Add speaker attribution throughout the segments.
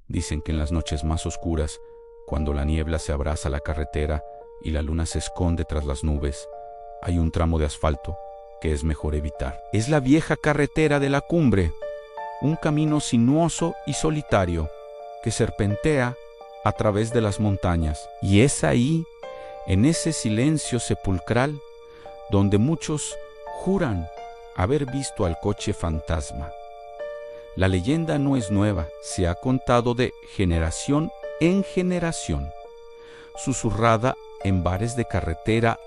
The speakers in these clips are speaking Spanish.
Speaker 1: Dicen que en las noches más oscuras, cuando la niebla se abraza la carretera y la luna se esconde tras las nubes, hay un tramo de asfalto que es mejor evitar. Es la vieja carretera de la cumbre, un camino sinuoso y solitario que serpentea a través de las montañas. Y es ahí, en ese silencio sepulcral, donde muchos juran haber visto al coche fantasma. La leyenda no es nueva, se ha contado de generación en generación, susurrada en bares de carretera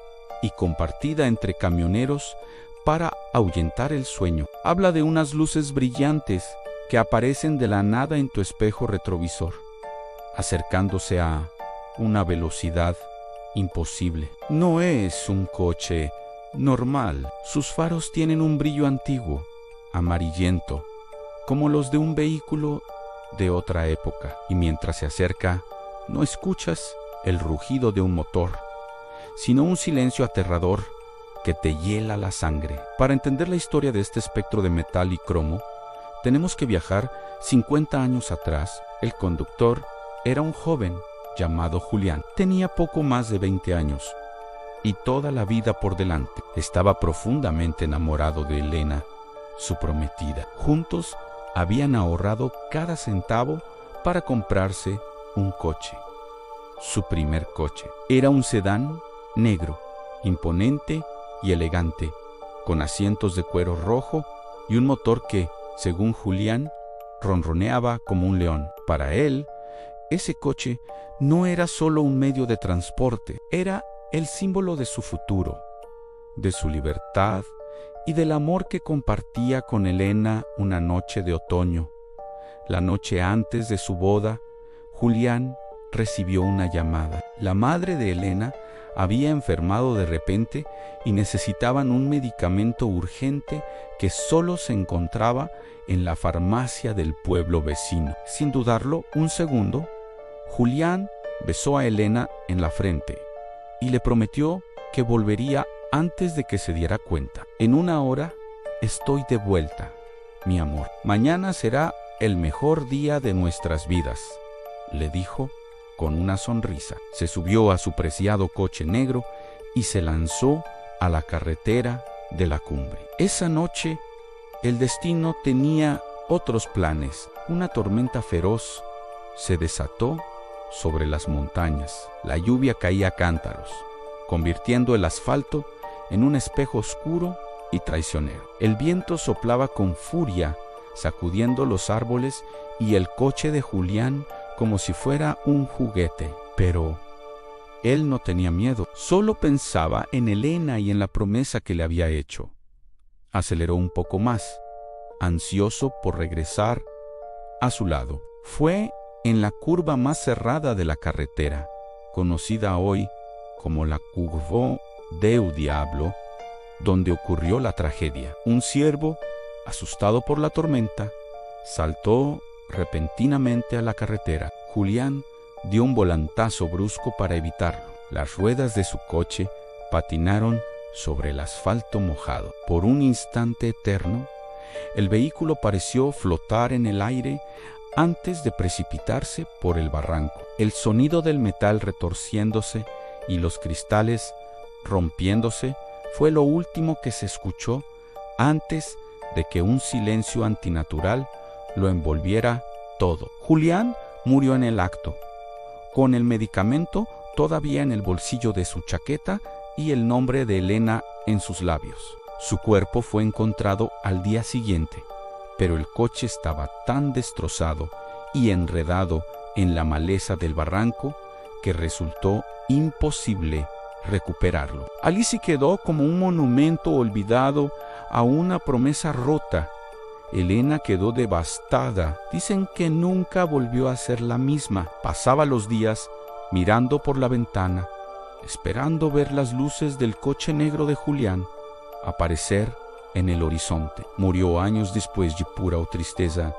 Speaker 1: y compartida entre camioneros para ahuyentar el sueño. Habla de unas luces brillantes que aparecen de la nada en tu espejo retrovisor, acercándose a una velocidad imposible. No es un coche normal. Sus faros tienen un brillo antiguo, amarillento, como los de un vehículo de otra época. Y mientras se acerca, no escuchas el rugido de un motor, sino un silencio aterrador que te hiela la sangre. Para entender la historia de este espectro de metal y cromo, tenemos que viajar 50 años atrás. El conductor era un joven llamado Julián. Tenía poco más de 20 años y toda la vida por delante. Estaba profundamente enamorado de Elena, su prometida. Juntos habían ahorrado cada centavo para comprarse un coche. Su primer coche era un sedán negro, imponente y elegante, con asientos de cuero rojo y un motor que, según Julián, ronroneaba como un león. Para él, ese coche no era solo un medio de transporte, era el símbolo de su futuro, de su libertad y del amor que compartía con Elena una noche de otoño. La noche antes de su boda, Julián recibió una llamada. La madre de Elena había enfermado de repente y necesitaban un medicamento urgente que solo se encontraba en la farmacia del pueblo vecino. Sin dudarlo un segundo, Julián besó a Elena en la frente y le prometió que volvería antes de que se diera cuenta. En 1 hora estoy de vuelta, mi amor. Mañana será el mejor día de nuestras vidas, le dijo con una sonrisa. Se subió a su preciado coche negro y se lanzó a la carretera de la cumbre. Esa noche, el destino tenía otros planes. Una tormenta feroz se desató sobre las montañas. La lluvia caía a cántaros, convirtiendo el asfalto en un espejo oscuro y traicionero. El viento soplaba con furia, sacudiendo los árboles y el coche de Julián como si fuera un juguete. Pero él no tenía miedo, solo pensaba en Elena y en la promesa que le había hecho. Aceleró un poco más, ansioso por regresar a su lado. Fue en la curva más cerrada de la carretera, conocida hoy como la Curva del Diablo, donde ocurrió la tragedia. Un ciervo, asustado por la tormenta, saltó repentinamente a la carretera. Julián dio un volantazo brusco para evitarlo. Las ruedas de su coche patinaron sobre el asfalto mojado. Por un instante eterno, el vehículo pareció flotar en el aire antes de precipitarse por el barranco. El sonido del metal retorciéndose y los cristales rompiéndose fue lo último que se escuchó antes de que un silencio antinatural lo envolviera todo. Julián murió en el acto, con el medicamento todavía en el bolsillo de su chaqueta y el nombre de Elena en sus labios. Su cuerpo fue encontrado al día siguiente, pero el coche estaba tan destrozado y enredado en la maleza del barranco que resultó imposible recuperarlo. Alicia quedó como un monumento olvidado a una promesa rota. Elena quedó devastada. Dicen que nunca volvió a ser la misma. Pasaba los días mirando por la ventana, esperando ver las luces del coche negro de Julián aparecer en el horizonte. Murió años después de pura tristeza,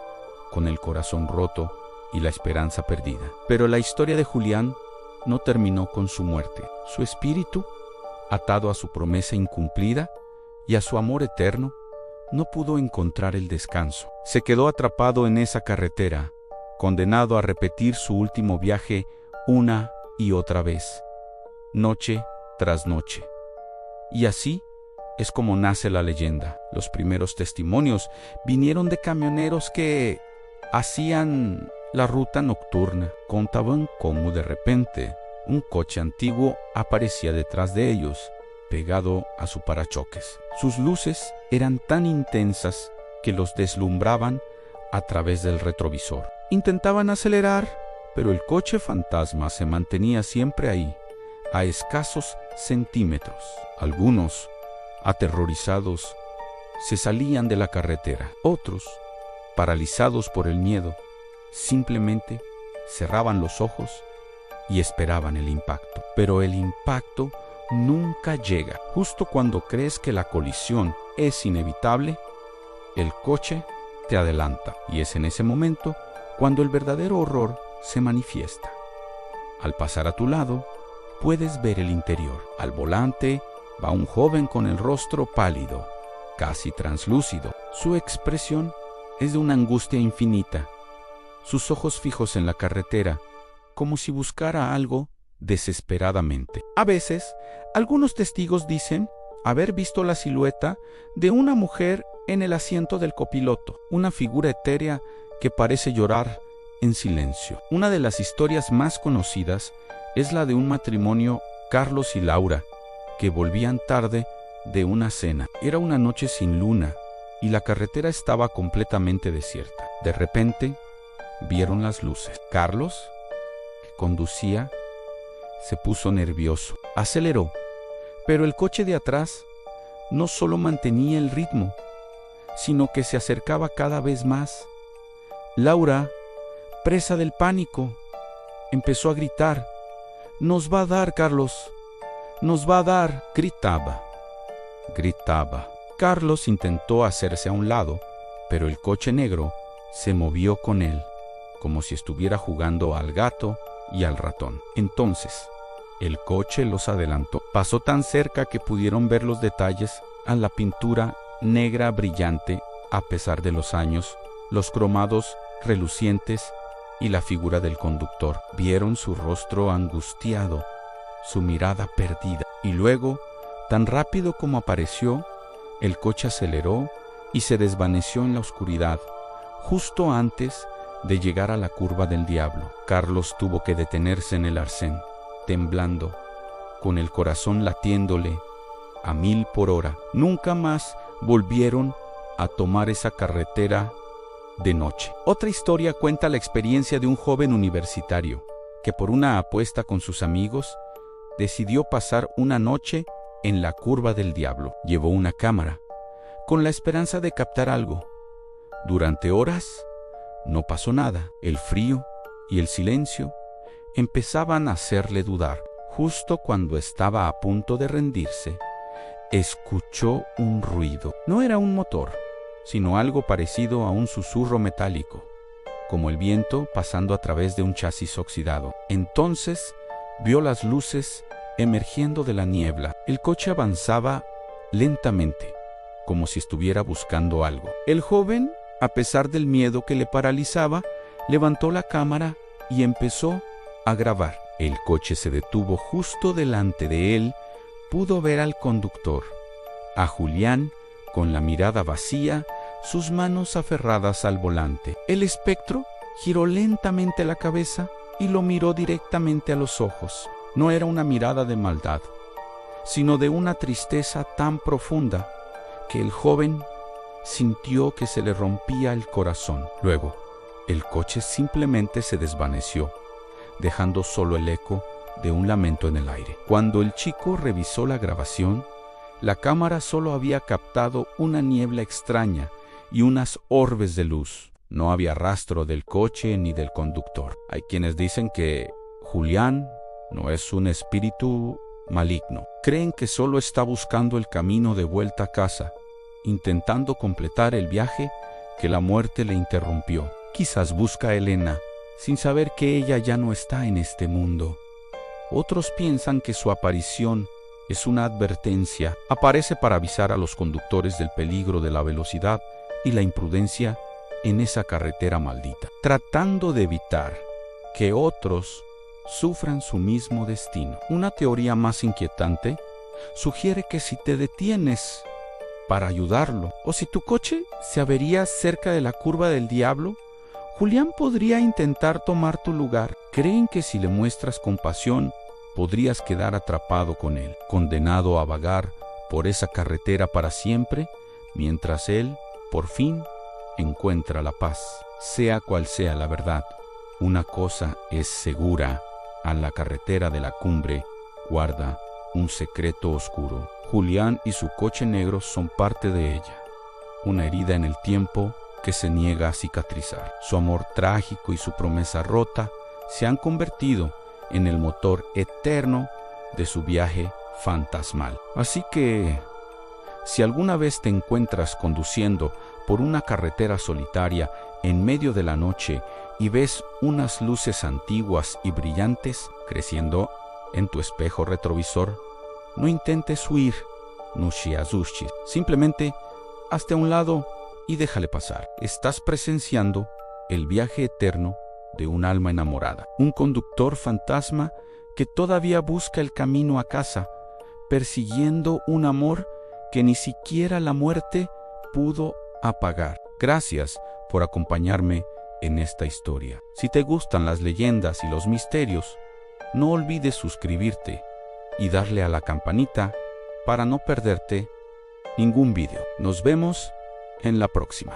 Speaker 1: con el corazón roto y la esperanza perdida. Pero la historia de Julián no terminó con su muerte. Su espíritu, atado a su promesa incumplida y a su amor eterno, no pudo encontrar el descanso. Se quedó atrapado en esa carretera, condenado a repetir su último viaje una y otra vez, noche tras noche. Y así es como nace la leyenda. Los primeros testimonios vinieron de camioneros que hacían la ruta nocturna. Contaban cómo de repente un coche antiguo aparecía detrás de ellos, pegado a su parachoques. Sus luces eran tan intensas que los deslumbraban a través del retrovisor. Intentaban acelerar, pero el coche fantasma se mantenía siempre ahí, a escasos centímetros. Algunos, aterrorizados, se salían de la carretera. Otros, paralizados por el miedo, simplemente cerraban los ojos y esperaban el impacto. Pero el impacto nunca llega. Justo cuando crees que la colisión es inevitable, el coche te adelanta. Y es en ese momento cuando el verdadero horror se manifiesta. Al pasar a tu lado, puedes ver el interior. Al volante va un joven con el rostro pálido, casi translúcido. Su expresión es de una angustia infinita, sus ojos fijos en la carretera, como si buscara algo desesperadamente. A veces, algunos testigos dicen haber visto la silueta de una mujer en el asiento del copiloto, una figura etérea que parece llorar en silencio. Una de las historias más conocidas es la de un matrimonio, Carlos y Laura, que volvían tarde de una cena. Era una noche sin luna y la carretera estaba completamente desierta. De repente, vieron las luces. Carlos, que conducía, se puso nervioso. Aceleró, pero el coche de atrás no solo mantenía el ritmo, sino que se acercaba cada vez más. Laura, presa del pánico, empezó a gritar: «¡Nos va a dar, Carlos! ¡Nos va a dar!», gritaba. Carlos intentó hacerse a un lado, pero el coche negro se movió con él, como si estuviera jugando al gato y al ratón. Entonces, el coche los adelantó. Pasó tan cerca que pudieron ver los detalles a la pintura negra brillante a pesar de los años, los cromados relucientes y la figura del conductor. Vieron su rostro angustiado, su mirada perdida. Y luego, tan rápido como apareció, el coche aceleró y se desvaneció en la oscuridad, justo antes de llegar a la curva del diablo. Carlos tuvo que detenerse en el arcén, temblando, con el corazón latiéndole a 1000 por hora. Nunca más volvieron a tomar esa carretera de noche. Otra historia cuenta la experiencia de un joven universitario que por una apuesta con sus amigos decidió pasar una noche en la curva del diablo. Llevó una cámara con la esperanza de captar algo. Durante horas no pasó nada. El frío y el silencio empezaban a hacerle dudar. Justo cuando estaba a punto de rendirse, escuchó un ruido. No era un motor, sino algo parecido a un susurro metálico, como el viento pasando a través de un chasis oxidado. Entonces vio las luces emergiendo de la niebla. El coche avanzaba lentamente, como si estuviera buscando algo. El joven, a pesar del miedo que le paralizaba, levantó la cámara y empezó a grabar. El coche se detuvo justo delante de él. Pudo ver al conductor, a Julián, con la mirada vacía, sus manos aferradas al volante. El espectro giró lentamente la cabeza y lo miró directamente a los ojos. No era una mirada de maldad, sino de una tristeza tan profunda que el joven sintió que se le rompía el corazón. Luego, el coche simplemente se desvaneció, dejando solo el eco de un lamento en el aire. Cuando el chico revisó la grabación, la cámara solo había captado una niebla extraña y unas orbes de luz. No había rastro del coche ni del conductor. Hay quienes dicen que Julián no es un espíritu maligno. Creen que solo está buscando el camino de vuelta a casa, intentando completar el viaje que la muerte le interrumpió. Quizás busca a Elena, sin saber que ella ya no está en este mundo. Otros piensan que su aparición es una advertencia. Aparece para avisar a los conductores del peligro de la velocidad y la imprudencia en esa carretera maldita, tratando de evitar que otros sufran su mismo destino. Una teoría más inquietante sugiere que si te detienes para ayudarlo, o si tu coche se avería cerca de la curva del diablo, Julián podría intentar tomar tu lugar. Creen que si le muestras compasión, podrías quedar atrapado con él, condenado a vagar por esa carretera para siempre, mientras él, por fin, encuentra la paz. Sea cual sea la verdad, una cosa es segura: a la carretera de la cumbre guarda un secreto oscuro. Julián y su coche negro son parte de ella, una herida en el tiempo que se niega a cicatrizar. Su amor trágico y su promesa rota se han convertido en el motor eterno de su viaje fantasmal. Así que, si alguna vez te encuentras conduciendo por una carretera solitaria en medio de la noche y ves unas luces antiguas y brillantes creciendo en tu espejo retrovisor, no intentes huir, Nushiazushi. Simplemente hazte a un lado y déjale pasar. Estás presenciando el viaje eterno de un alma enamorada, un conductor fantasma que todavía busca el camino a casa, persiguiendo un amor que ni siquiera la muerte pudo apagar. Gracias por acompañarme en esta historia. Si te gustan las leyendas y los misterios, no olvides suscribirte y darle a la campanita para no perderte ningún video. Nos vemos en la próxima.